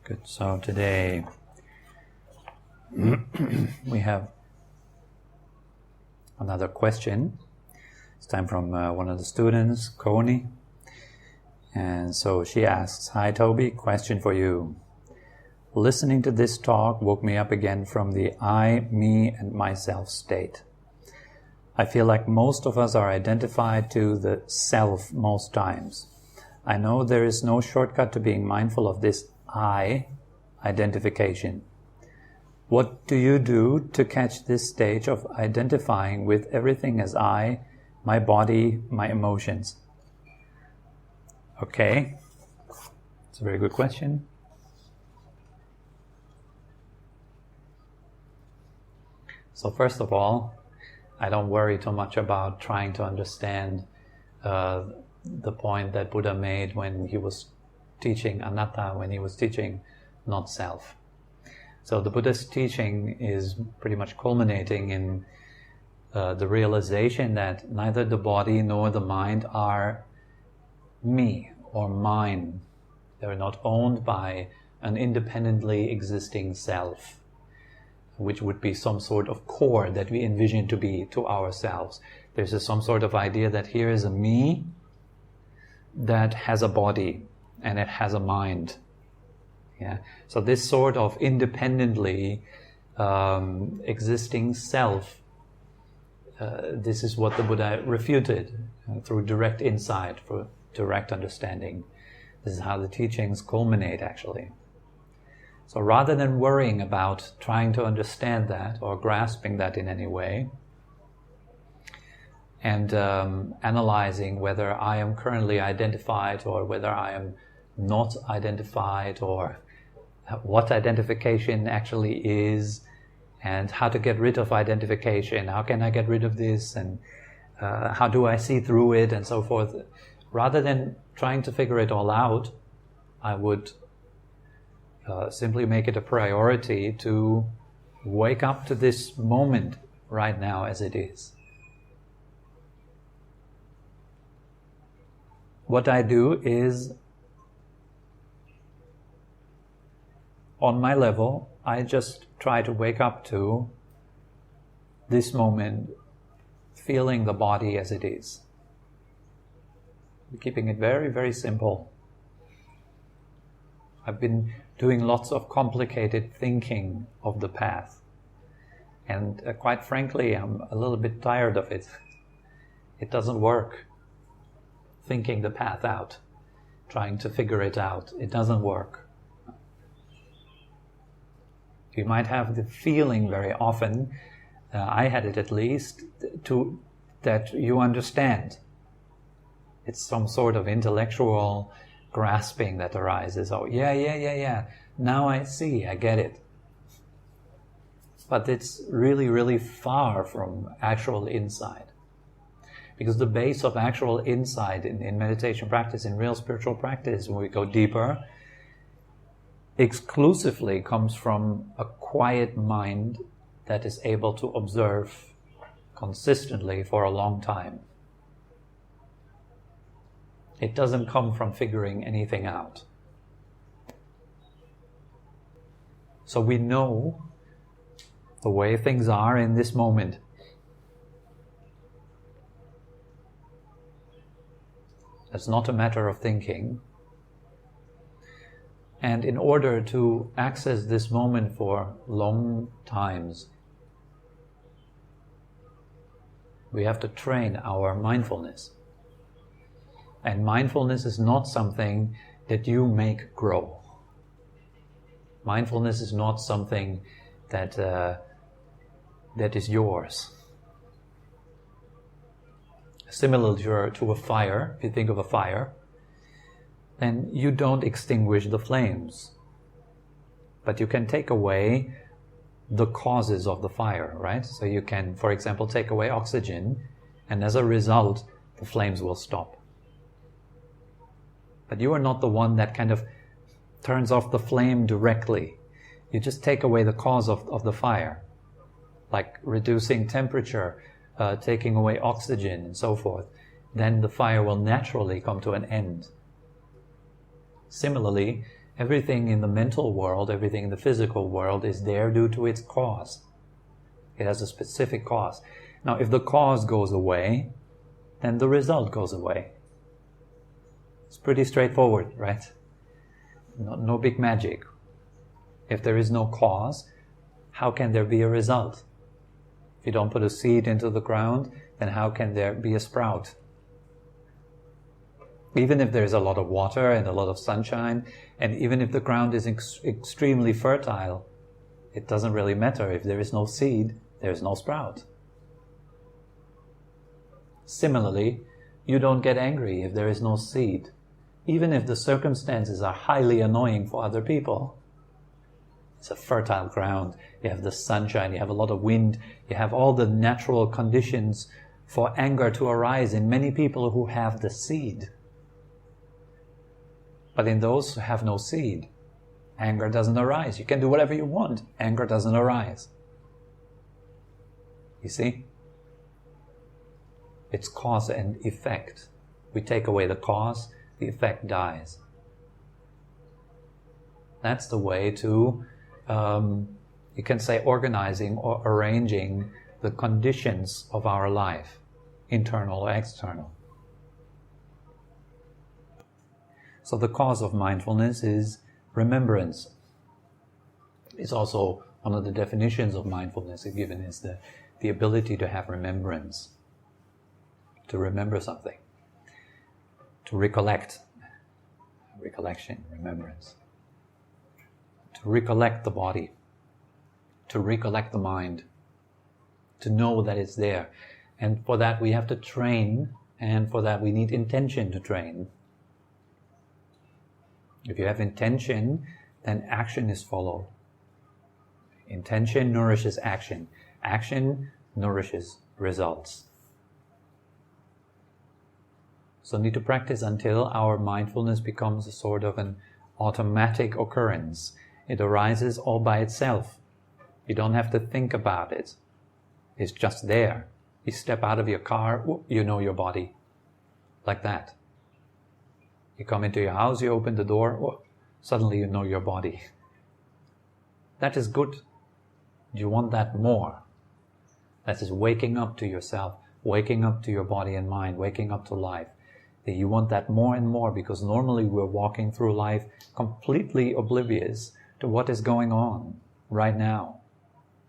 Good. So today we have another question. It's time from one of the students, Connie. And so she asks, "Hi Tobi, question for you. Listening to this talk woke me up again from the I, me, and myself state. I feel like most of us are identified to the self most times. I know there is no shortcut to being mindful of this I identification. What do you do to catch this stage of identifying with everything as I, my body, my emotions?" Okay, it's a very good question. So first of all, I don't worry too much about trying to understand the point that Buddha made when he was teaching anatta, when he was teaching not self. So the Buddha's teaching is pretty much culminating in the realization that neither the body nor the mind are me or mine. They're not owned by an independently existing self, which would be some sort of core that we envision to be to ourselves. There's some sort of idea that here is a me that has a body and it has a mind. Yeah. So this sort of independently existing self, this is what the Buddha refuted through direct insight, for direct understanding. This is how the teachings culminate, actually. So rather than worrying about trying to understand that or grasping that in any way, and analyzing whether I am currently identified or whether I am not identified, or what identification actually is, and how to get rid of identification, how can I get rid of this, and how do I see through it, and so forth. Rather than trying to figure it all out, I would simply make it a priority to wake up to this moment right now as it is. What I do is, on my level, I just try to wake up to this moment, feeling the body as it is. Keeping it very, very simple. I've been doing lots of complicated thinking of the path. And quite frankly, I'm a little bit tired of it. It doesn't work. Thinking the path out, trying to figure it out, it doesn't work. You might have the feeling very often, I had it at least, that you understand. It's some sort of intellectual grasping that arises. Oh, yeah. Now I see, I get it. But it's really, really far from actual insight. Because the base of actual insight in meditation practice, in real spiritual practice, when we go deeper, exclusively comes from a quiet mind that is able to observe consistently for a long time. It doesn't come from figuring anything out. So we know the way things are in this moment. It's not a matter of thinking. And in order to access this moment for long times, we have to train our mindfulness. And mindfulness is not something that you make grow. Mindfulness is not something that is yours. Similar to a fire, if you think of a fire, then you don't extinguish the flames. But you can take away the causes of the fire, right? So you can, for example, take away oxygen, and as a result, the flames will stop. But you are not the one that kind of turns off the flame directly. You just take away the cause of the fire, like reducing temperature, taking away oxygen and so forth. Then the fire will naturally come to an end. Similarly, Everything in the mental world, everything in the physical world is there due to its cause. It has a specific cause. Now, if the cause goes away, then the result goes away. It's pretty straightforward, right? No big magic. If there is no cause, how can there be a result? If you don't put a seed into the ground, then how can there be a sprout? Even if there's a lot of water and a lot of sunshine, and even if the ground is extremely fertile, it doesn't really matter. If there is no seed, there's no sprout. Similarly, you don't get angry if there is no seed, even if the circumstances are highly annoying for other people. It's a fertile ground. You have the sunshine, you have a lot of wind, you have all the natural conditions for anger to arise in many people who have the seed. But in those who have no seed, anger doesn't arise. You can do whatever you want, anger doesn't arise. You see? It's cause and effect. We take away the cause, the effect dies. That's the way to, you can say, organizing or arranging the conditions of our life, internal or external. So the cause of mindfulness is remembrance. It's also one of the definitions of mindfulness given is the ability to have remembrance, to remember something, to recollect, recollection, remembrance, to recollect the body, to recollect the mind, to know that it's there. And for that we have to train, and for that we need intention to train. If you have intention, then action is followed. Intention nourishes action. Action nourishes results. So need to practice until our mindfulness becomes a sort of an automatic occurrence. It arises all by itself. You don't have to think about it. It's just there. You step out of your car, you know your body. Like that. You come into your house, you open the door, suddenly you know your body. That is good. You want that more. That is waking up to yourself, waking up to your body and mind, waking up to life. You want that more and more because normally we're walking through life completely oblivious to what is going on right now.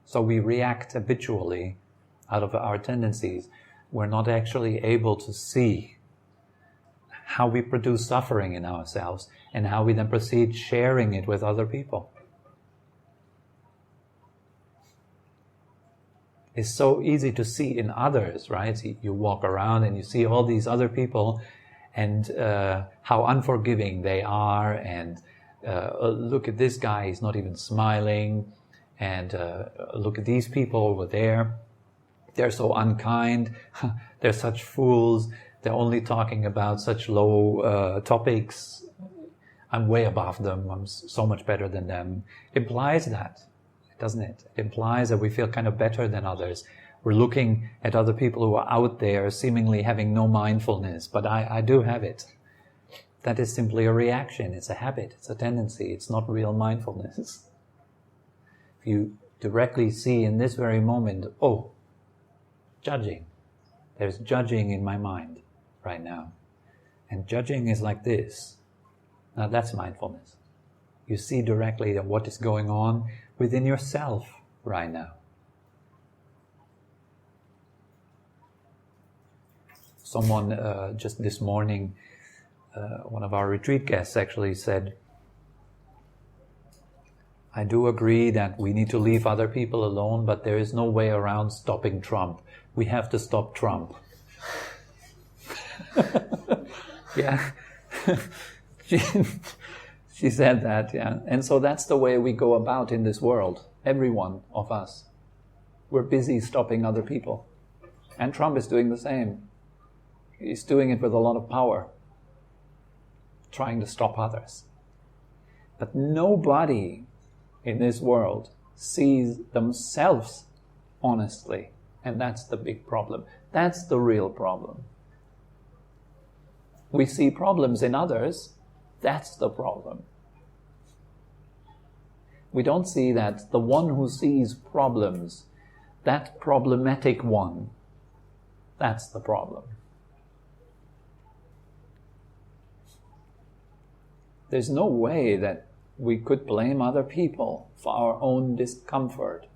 So we react habitually out of our tendencies. We're not actually able to see how we produce suffering in ourselves and how we then proceed sharing it with other people. It's so easy to see in others, right? You walk around and you see all these other people and how unforgiving they are, and look at this guy, he's not even smiling, and look at these people over there, they're so unkind, they're such fools, they're only talking about such low topics, I'm way above them, I'm so much better than them. It implies that, doesn't it? It implies that we feel kind of better than others. We're looking at other people who are out there seemingly having no mindfulness, but I do have it. That is simply a reaction, it's a habit, it's a tendency, it's not real mindfulness. If you directly see in this very moment, oh, judging. There's judging in my mind right now. And judging is like this. Now that's mindfulness. You see directly what is going on within yourself right now. Someone just this morning, one of our retreat guests actually said, I do agree that we need to leave other people alone, but there is no way around stopping Trump. We have to stop Trump. Yeah. She said that, yeah. And so that's the way we go about in this world, every one of us. We're busy stopping other people. And Trump is doing the same. He's doing it with a lot of power, trying to stop others. But nobody in this world sees themselves honestly. And that's the big problem. That's the real problem. We see problems in others. That's the problem. We don't see that the one who sees problems, that problematic one, that's the problem. There's no way that we could blame other people for our own discomfort.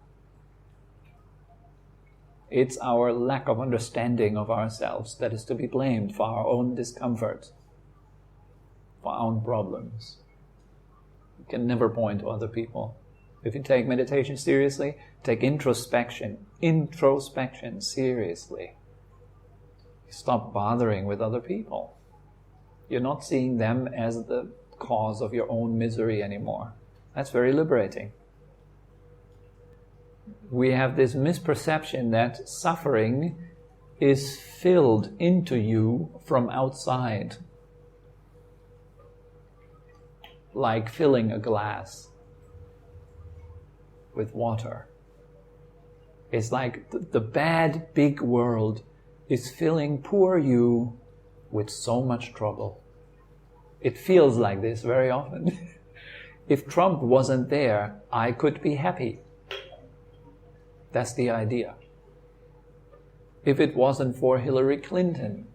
It's our lack of understanding of ourselves that is to be blamed for our own discomfort, for our own problems. You can never point to other people. If you take meditation seriously, take introspection seriously. Stop bothering with other people. You're not seeing them as the cause of your own misery anymore. That's very liberating. We have this misperception that suffering is filled into you from outside, like filling a glass with water. It's like the bad big world is filling poor you with so much trouble. It feels like this very often. If Trump wasn't there, I could be happy. That's the idea. If it wasn't for Hillary Clinton,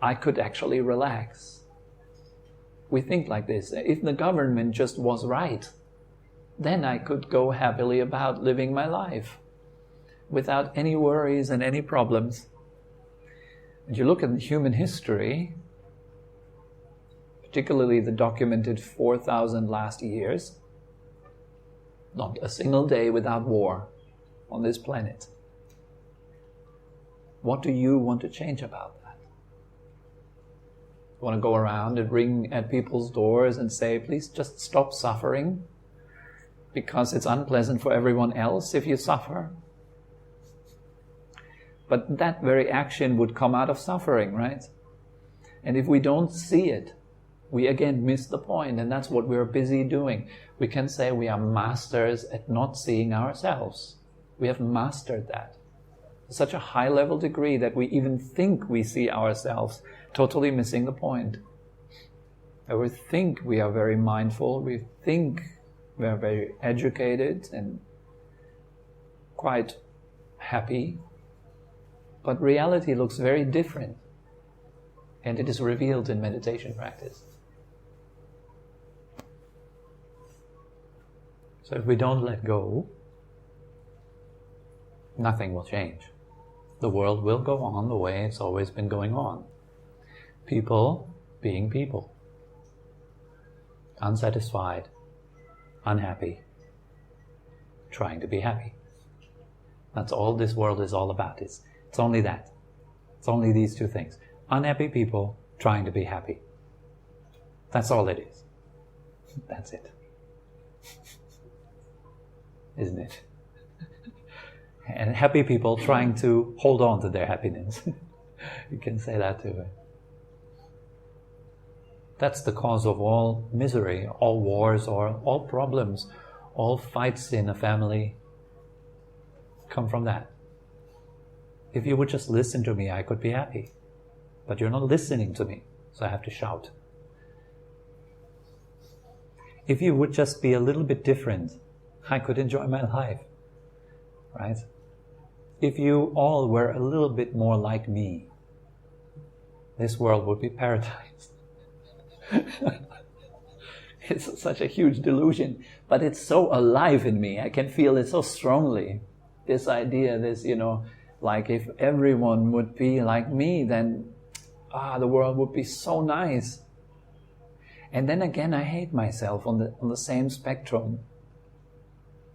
I could actually relax. We think like this. If the government just was right, then I could go happily about living my life without any worries and any problems. And you look at human history, particularly the documented 4,000 last years, not a single day without war on this planet. What do you want to change about that? You want to go around and ring at people's doors and say, please just stop suffering because it's unpleasant for everyone else if you suffer? But that very action would come out of suffering, right? And if we don't see it, we again miss the point, and that's what we're busy doing. We can say we are masters at not seeing ourselves. We have mastered that to such a high level degree that we even think we see ourselves, totally missing the point. And we think we are very mindful, we think we are very educated and quite happy, but reality looks very different, and it is revealed in meditation practice. So if we don't let go, nothing will change. The world will go on the way it's always been going on. People being people. Unsatisfied, unhappy, trying to be happy. That's all this world is all about. It's only that. It's only these two things. Unhappy people trying to be happy. That's all it is. That's it. Isn't it? And happy people trying to hold on to their happiness. You can say that too. That's the cause of all misery, all wars, or all problems, all fights in a family come from that. If you would just listen to me, I could be happy. But you're not listening to me, so I have to shout. If you would just be a little bit different, I could enjoy my life. Right? If you all were a little bit more like me, this world would be paradise. It's such a huge delusion, but it's so alive in me. I can feel it so strongly. This idea, like if everyone would be like me, then the world would be so nice. And then again, I hate myself on the same spectrum.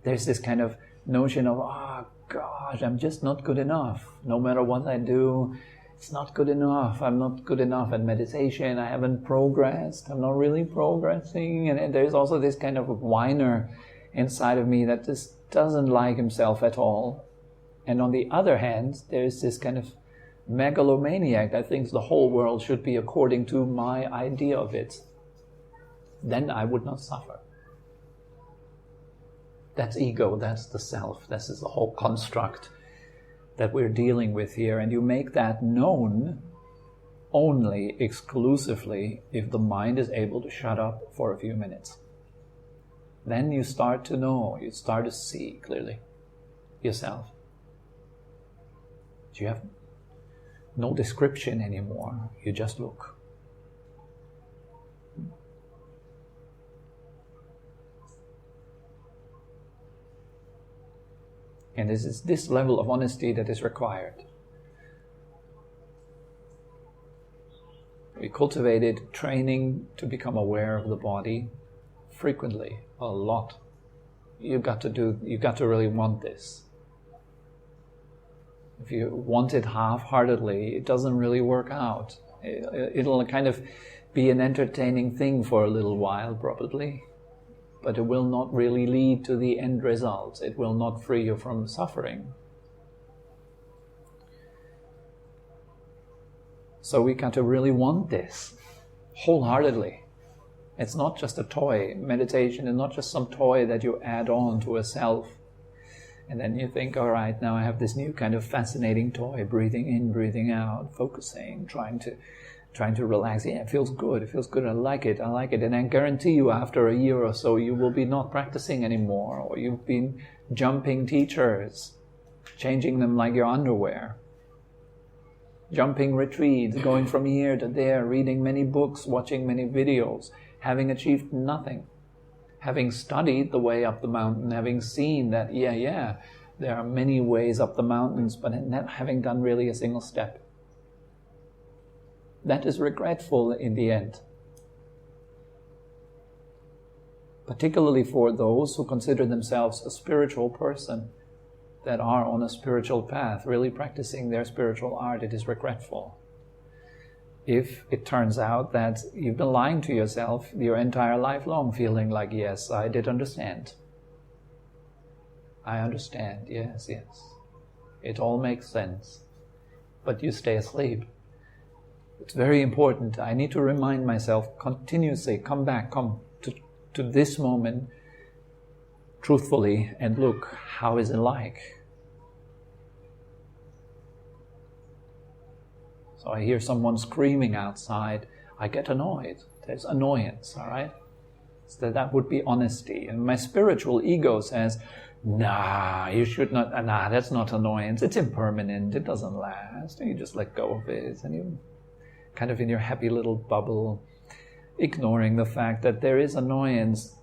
There's this kind of notion of, gosh, I'm just not good enough. No matter what I do, it's not good enough. I'm not good enough at meditation. I haven't progressed. I'm not really progressing. And there's also this kind of whiner inside of me that just doesn't like himself at all. And on the other hand, there's this kind of megalomaniac that thinks the whole world should be according to my idea of it. Then I would not suffer. That's ego, that's the self, this is the whole construct that we're dealing with here. And you make that known only exclusively if the mind is able to shut up for a few minutes. Then you start to know, you start to see clearly yourself. You have no description anymore, you just look. And it is this level of honesty that is required. We cultivated training to become aware of the body frequently, a lot. You got to really want this. If you want it half-heartedly, it doesn't really work out. It'll kind of be an entertaining thing for a little while, probably, but it will not really lead to the end result. It will not free you from suffering. So we got to really want this wholeheartedly. It's not just a toy. Meditation is not just some toy that you add on to a self. And then you think, all right, now I have this new kind of fascinating toy, breathing in, breathing out, focusing, trying to relax. Yeah, it feels good, I like it. And I guarantee you after a year or so, you will be not practicing anymore, or you've been jumping teachers, changing them like your underwear. Jumping retreats, going from here to there, reading many books, watching many videos, having achieved nothing. Having studied the way up the mountain, having seen that, there are many ways up the mountains, but not having done really a single step. That is regretful in the end. Particularly for those who consider themselves a spiritual person, that are on a spiritual path, really practicing their spiritual art, it is regretful. If it turns out that you've been lying to yourself your entire life long, feeling like, yes, I did understand. I understand, yes. It all makes sense. But you stay asleep. It's very important. I need to remind myself continuously, come to this moment truthfully and look, how is it like? So I hear someone screaming outside, I get annoyed. There's annoyance, all right? So that would be honesty. And my spiritual ego says, you should not, that's not annoyance. It's impermanent, it doesn't last. And you just let go of it. And you're kind of in your happy little bubble, ignoring the fact that there is annoyance.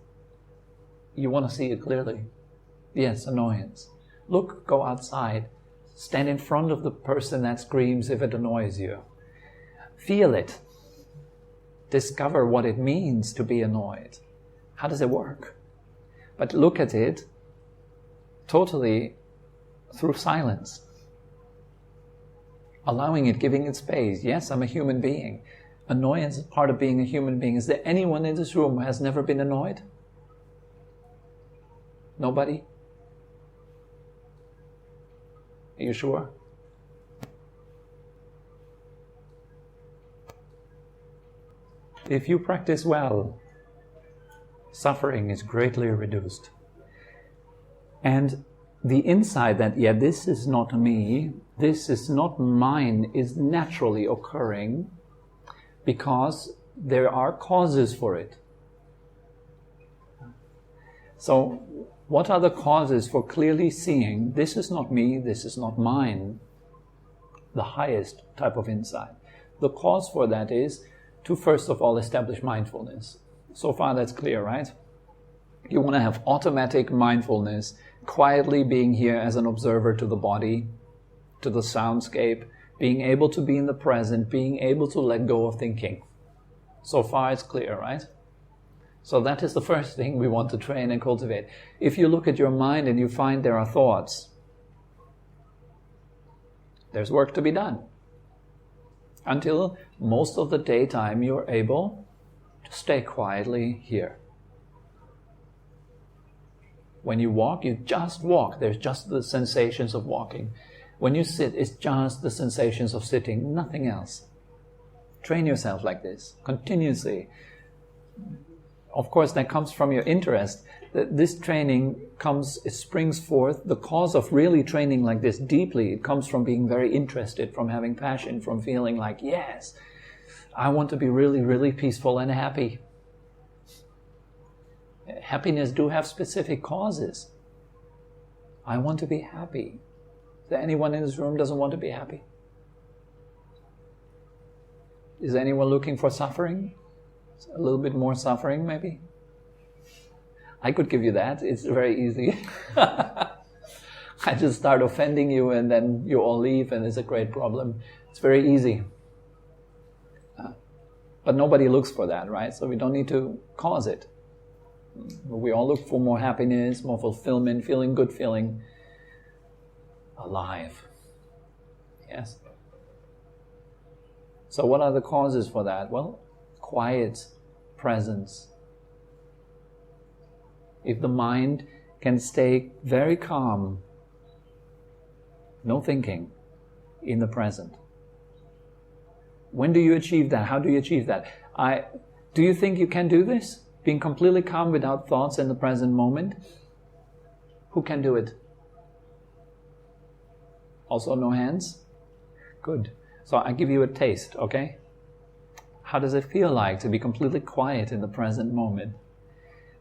You want to see it clearly. Yes, annoyance. Look, go outside. Stand in front of the person that screams if it annoys you. Feel it. Discover what it means to be annoyed. How does it work? But look at it totally through silence. Allowing it, giving it space. Yes, I'm a human being. Annoyance is part of being a human being. Is there anyone in this room who has never been annoyed? Nobody? Are you sure? If you practice well, suffering is greatly reduced. And the insight that, this is not me, this is not mine, is naturally occurring because there are causes for it. So, what are the causes for clearly seeing, this is not me, this is not mine? The highest type of insight. The cause for that is to first of all establish mindfulness. So far that's clear, right? You want to have automatic mindfulness, quietly being here as an observer to the body, to the soundscape, being able to be in the present, being able to let go of thinking. So far it's clear, right? So that is the first thing we want to train and cultivate. If you look at your mind and you find there are thoughts, there's work to be done. Until most of the daytime you're able to stay quietly here. When you walk, you just walk. There's just the sensations of walking. When you sit, it's just the sensations of sitting, nothing else. Train yourself like this, continuously. Of course, that comes from your interest. This training it springs forth, the cause of really training like this deeply, it comes from being very interested, from having passion, from feeling like, yes, I want to be really, really peaceful and happy. Happiness do have specific causes. I want to be happy. Is there anyone in this room doesn't want to be happy? Is anyone looking for suffering? A little bit more suffering, maybe? I could give you that. It's very easy. I just start offending you and then you all leave and it's a great problem. It's very easy. But nobody looks for that, right? So we don't need to cause it. We all look for more happiness, more fulfillment, feeling good, feeling alive. Yes? So what are the causes for that? Well, quiet presence. If the mind can stay very calm, no thinking, in the present. When do you achieve that? How do you achieve that? Do you think you can do this? Being completely calm without thoughts in the present moment? Who can do it? Also no hands? Good. So I give you a taste, okay? How does it feel like to be completely quiet in the present moment?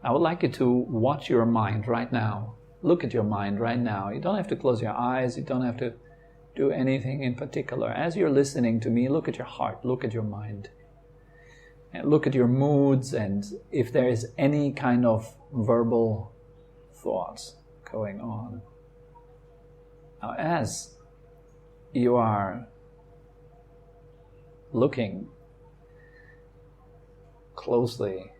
I would like you to watch your mind right now. Look at your mind right now. You don't have to close your eyes. You don't have to do anything in particular. As you're listening to me, look at your heart. Look at your mind. And look at your moods and if there is any kind of verbal thoughts going on. Now, as you are looking closely,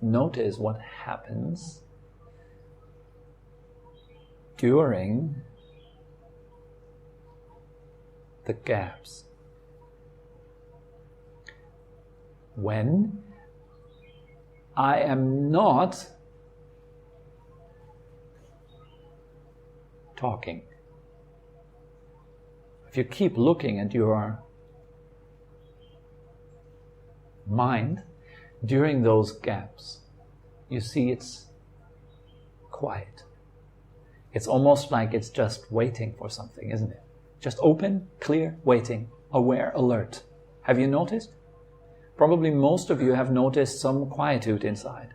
notice what happens during the gaps. When I am not talking. If you keep looking at your mind during those gaps, you see it's quiet. It's almost like it's just waiting for something, isn't it? Just open, clear, waiting, aware, alert. Have you noticed? Probably most of you have noticed some quietude inside.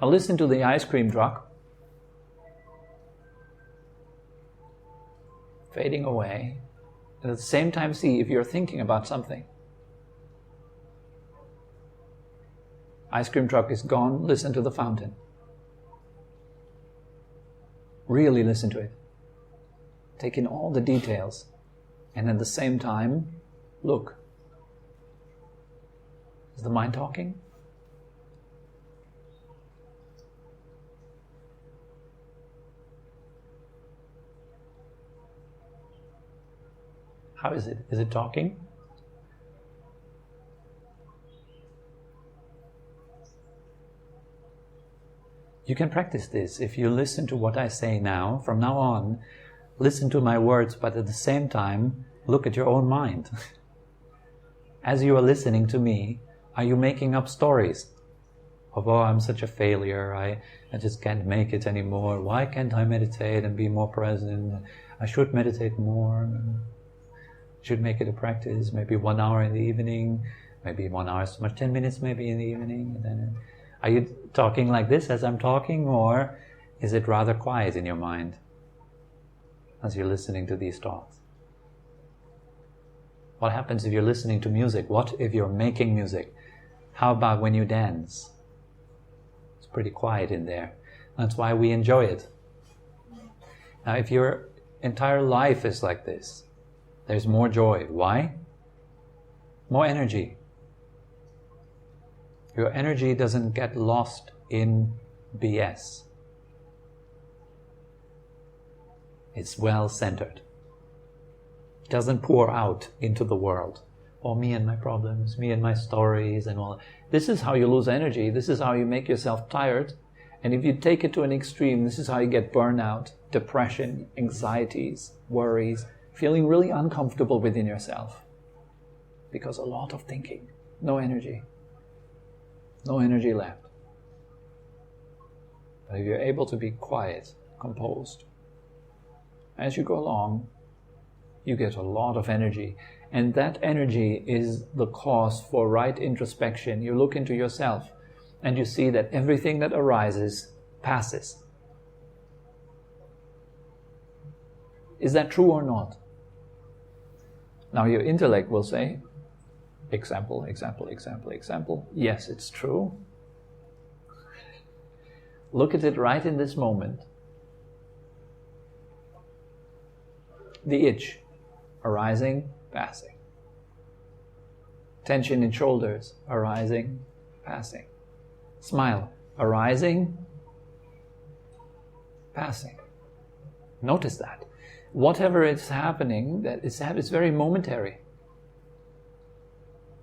Now listen to the ice cream truck fading away. And at the same time, see if you're thinking about something. Ice cream truck is gone. Listen to the fountain. Really listen to it. Take in all the details. And at the same time, look. Is the mind talking? How is it? Is it talking? You can practice this if you listen to what I say now. From now on, listen to my words, but at the same time, look at your own mind. As you are listening to me, are you making up stories? Of, oh, I'm such a failure, I just can't make it anymore. Why can't I meditate and be more present? I should meditate more. Should make it a practice, maybe 1 hour in the evening, maybe 1 hour is too much, 10 minutes maybe in the evening. And then, are you talking like this as I'm talking, or is it rather quiet in your mind as you're listening to these thoughts? What happens if you're listening to music? What if you're making music? How about when you dance? It's pretty quiet in there. That's why we enjoy it. Now, if your entire life is like this, there's more joy. Why? More energy. Your energy doesn't get lost in BS. It's well centered. It doesn't pour out into the world. Oh, me and my problems, me and my stories and all. This is how you lose energy. This is how you make yourself tired. And if you take it to an extreme, this is how you get burnout, depression, anxieties, worries, feeling really uncomfortable within yourself. Because a lot of thinking, no energy. No energy left. But if you're able to be quiet, composed, as you go along, you get a lot of energy. And that energy is the cause for right introspection. You look into yourself and you see that everything that arises passes. Is that true or not? Now your intellect will say, example, example, example, example. Yes, it's true. Look at it right in this moment. The itch, arising, passing. Tension in shoulders, arising, passing. Smile, arising, passing. Notice that. Whatever is happening, it's very momentary.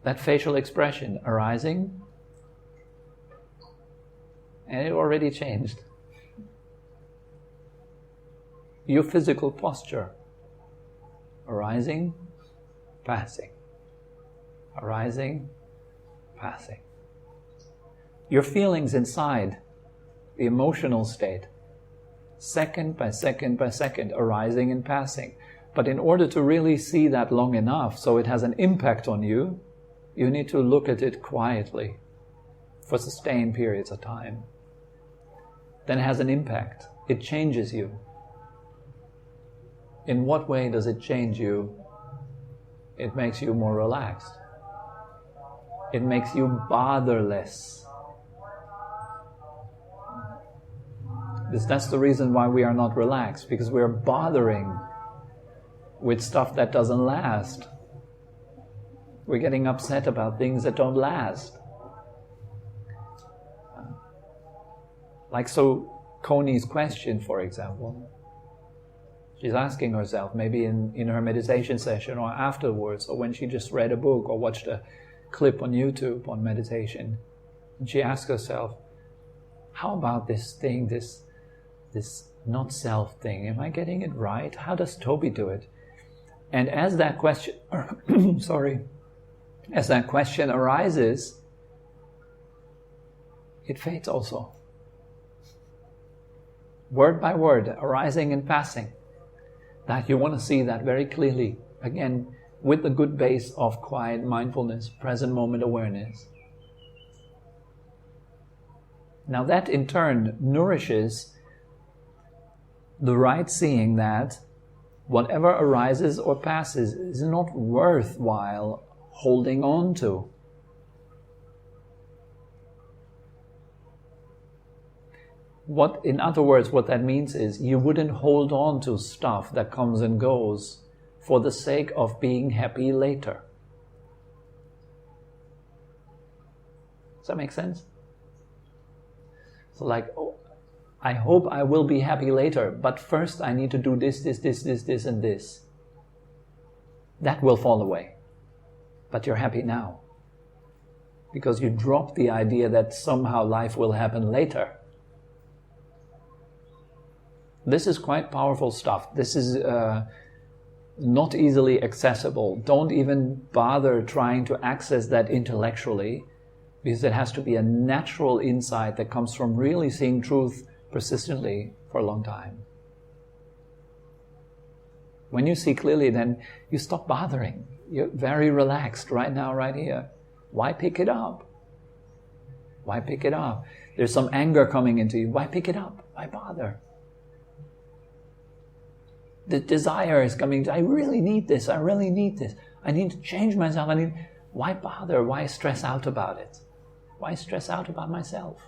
That facial expression arising, and it already changed. Your physical posture arising, passing. Arising, passing. Your feelings inside, the emotional state, second by second by second, arising and passing. But in order to really see that long enough so it has an impact on you, you need to look at it quietly for sustained periods of time. Then it has an impact. It changes you. In what way does it change you? It makes you more relaxed. It makes you bother less. That's the reason why we are not relaxed, because we are bothering with stuff that doesn't last. We're getting upset about things that don't last. Like Coney's question, for example. She's asking herself, maybe in her meditation session or afterwards, or when she just read a book or watched a clip on YouTube on meditation, and she asks herself, how about this thing, this not self thing? Am I getting it right? How does Tobi do it? And as that question, as that question arises, it fades also. Word by word, arising and passing. That you want to see that very clearly. Again, with the good base of quiet mindfulness, present moment awareness. Now that in turn nourishes the right seeing that whatever arises or passes is not worthwhile holding on to. In other words, what that means is you wouldn't hold on to stuff that comes and goes for the sake of being happy later. Does that make sense? So like, I hope I will be happy later, but first I need to do this, and this. That will fall away. But you're happy now. Because you drop the idea that somehow life will happen later. This is quite powerful stuff. This is not easily accessible. Don't even bother trying to access that intellectually, because it has to be a natural insight that comes from really seeing truth persistently for a long time. When you see clearly, then you stop bothering. You're very relaxed right now, right here. Why pick it up? Why pick it up? There's some anger coming into you. Why pick it up? Why bother? The desire is coming. I really need this. I really need this. I need to change myself. Why bother? Why stress out about it? Why stress out about myself?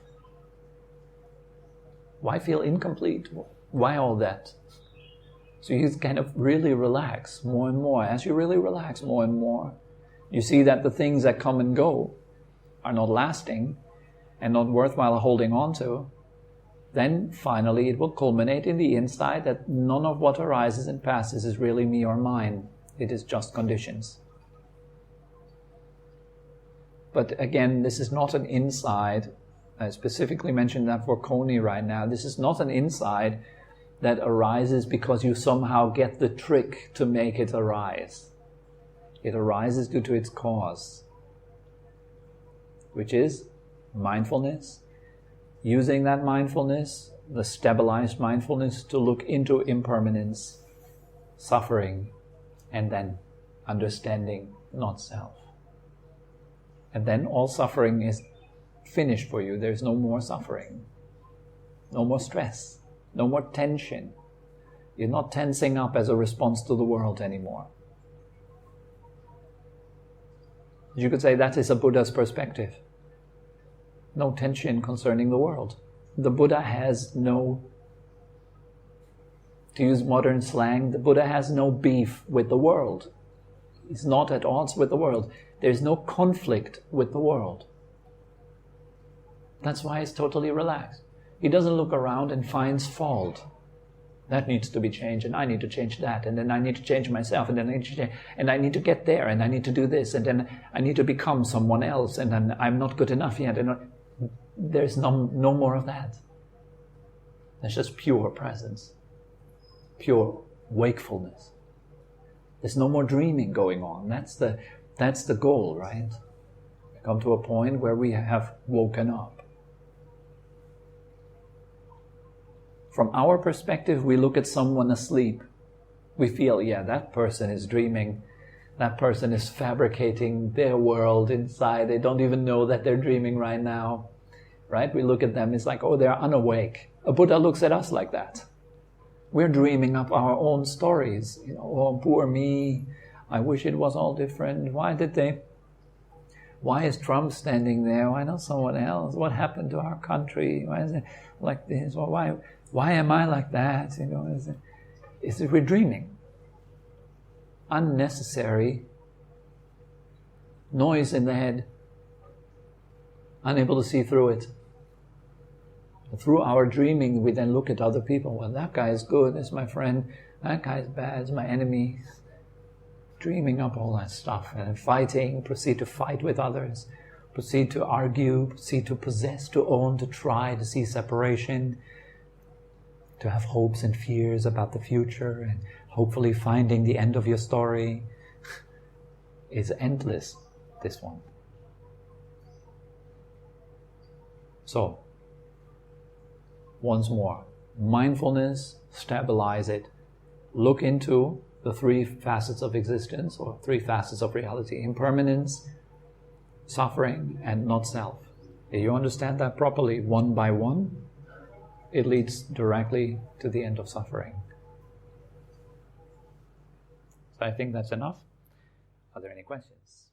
Why feel incomplete? Why all that? So you kind of really relax more and more. As you really relax more and more, you see that the things that come and go are not lasting and not worthwhile holding on to. Then finally it will culminate in the insight that none of what arises and passes is really me or mine. It is just conditions. But again, this is not an insight. I specifically mentioned that for Coney right now. This is not an insight that arises because you somehow get the trick to make it arise. It arises due to its cause, which is mindfulness. Using that mindfulness, the stabilized mindfulness, to look into impermanence, suffering, and then understanding not self. And then all suffering is finished for you. There's no more suffering, no more stress, no more tension. You're not tensing up as a response to the world anymore. You could say that is a Buddha's perspective. No tension concerning the world. The Buddha has no, to use modern slang, the Buddha has no beef with the world. He's not at odds with the world. There's no conflict with the world. That's why he's totally relaxed. He doesn't look around and finds fault. That needs to be changed, and I need to change that, and then I need to change myself, and then I need to change, and I need to get there, and I need to do this, and then I need to become someone else, and then I'm not good enough yet. And there's no more of that. There's just pure presence, pure wakefulness. There's no more dreaming going on. That's the goal, right? We come to a point where we have woken up. From our perspective, we look at someone asleep. We feel, yeah, that person is dreaming. That person is fabricating their world inside. They don't even know that they're dreaming right now. Right? We look at them, it's like, oh, they're unawake. A Buddha looks at us like that. We're dreaming up our own stories. Oh, poor me. I wish it was all different. Why is Trump standing there? Why not someone else? What happened to our country? Why is it like this? Well, why am I like that? We're dreaming. Unnecessary noise in the head. Unable to see through it. Through our dreaming, we then look at other people. Well, that guy is good, that's my friend. That guy is bad, it's my enemy. Dreaming up all that stuff and fighting, proceed to fight with others, proceed to argue, proceed to possess, to own, to try, to see separation, to have hopes and fears about the future, and hopefully finding the end of your story. Is endless, this one. So, once more, mindfulness, stabilize it, look into the three facets of existence, or three facets of reality: impermanence, suffering, and not self. If you understand that properly, one by one, it leads directly to the end of suffering. So I think that's enough. Are there any questions?